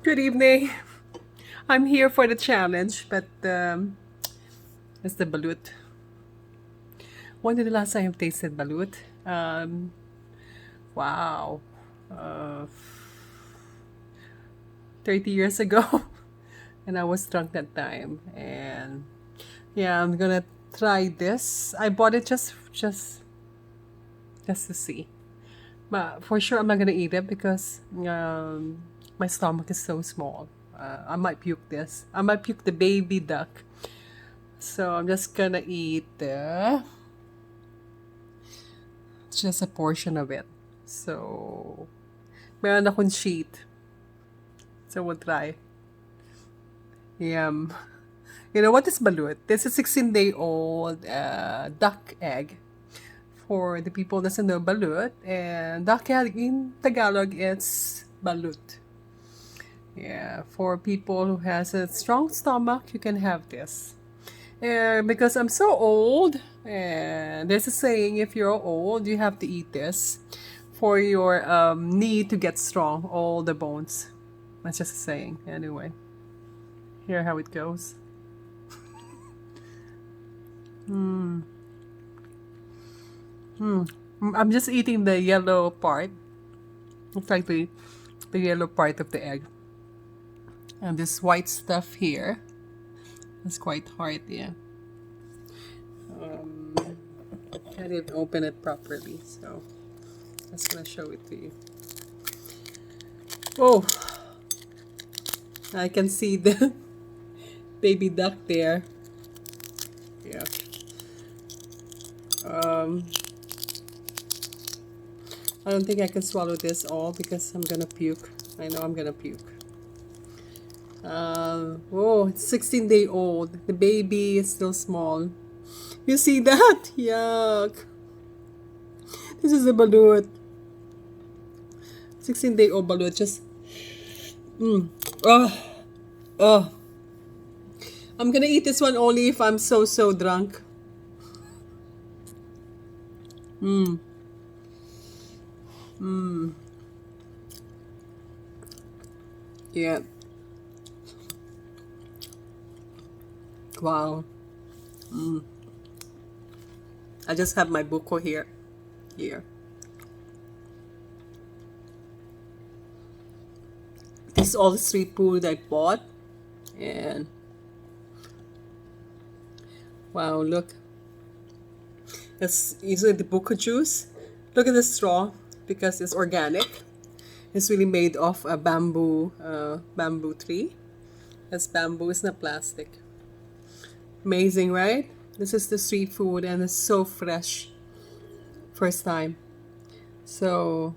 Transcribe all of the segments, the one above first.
Good evening. I'm here for the challenge, but it's the balut. When did the last time you tasted balut? Wow, uh, 30 years ago, and I was drunk that time. And yeah, I'm gonna try this. I bought it just to see, but for sure I'm not gonna eat it because my stomach is so small. I might puke this. I might puke the baby duck. So I'm just gonna eat just a portion of it. So, meron akong sheet. So we'll try. Yum. You know what is balut? This is 16-day-old duck egg. For the people that doesn't know balut, and duck egg in Tagalog, it's balut. Yeah, for people who has a strong stomach, you can have this. Because I'm so old, and there's a saying, if you're old, you have to eat this for your knee to get strong, all the bones. That's just a saying. Anyway, here how it goes. I'm just eating the yellow part. It's like the yellow part of the egg. And this white stuff here is quite hard, yeah. Can't even open it properly, so I'm just gonna show it to you. Oh, I can see the baby duck there. Yeah. Um, I don't think I can swallow this all because I'm gonna puke. I know I'm gonna puke. Oh, it's 16-day-old. The baby is still small. You see that? Yuck. This is a balut. 16-day-old balut. Just, oh, oh. I'm gonna eat this one only if I'm so drunk. Yeah. Wow. I just have my buko here. Here. This is all the street food I bought. And wow, look. It's usually the buko juice. Look at the straw because it's organic. It's really made of a bamboo tree. It's bamboo, it's not plastic. Amazing, right? This is the street food and it's so fresh. First time. So,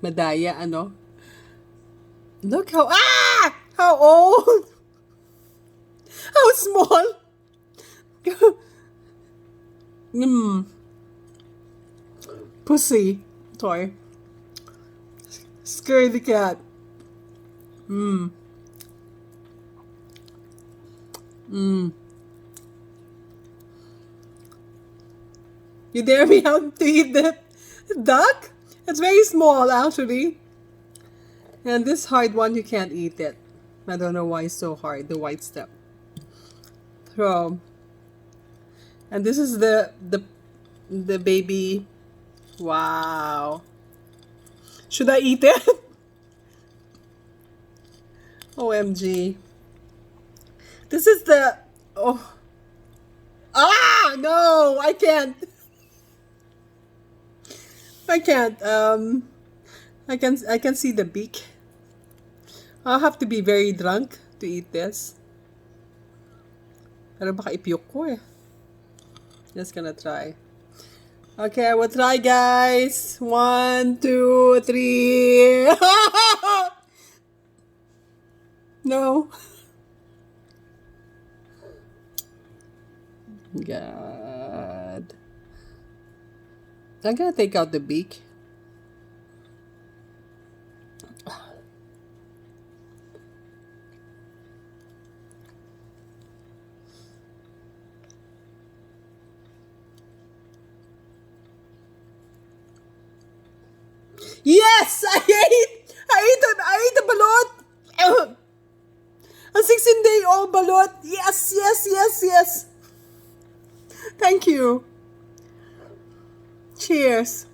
madaya, ano? Look how old! How small! Mmm, pussy. Toy. Scary the cat. You dare me out to eat the duck? It's very small, actually. And this hard one, you can't eat it. I don't know why it's so hard, the white stuff. So, and this is the baby. Wow. Should I eat it? OMG. This is the oh no, I can't. I can't. I can see the beak. I'll have to be very drunk to eat this. Pero baka ipiyok ko eh. Just gonna try. Okay, I will try, guys. 1, 2, 3. No. God. I'm gonna take out the beak. Yes, I ate. I ate the balut. 16-day-old balut. Yes, yes, yes, yes. Thank you. Cheers.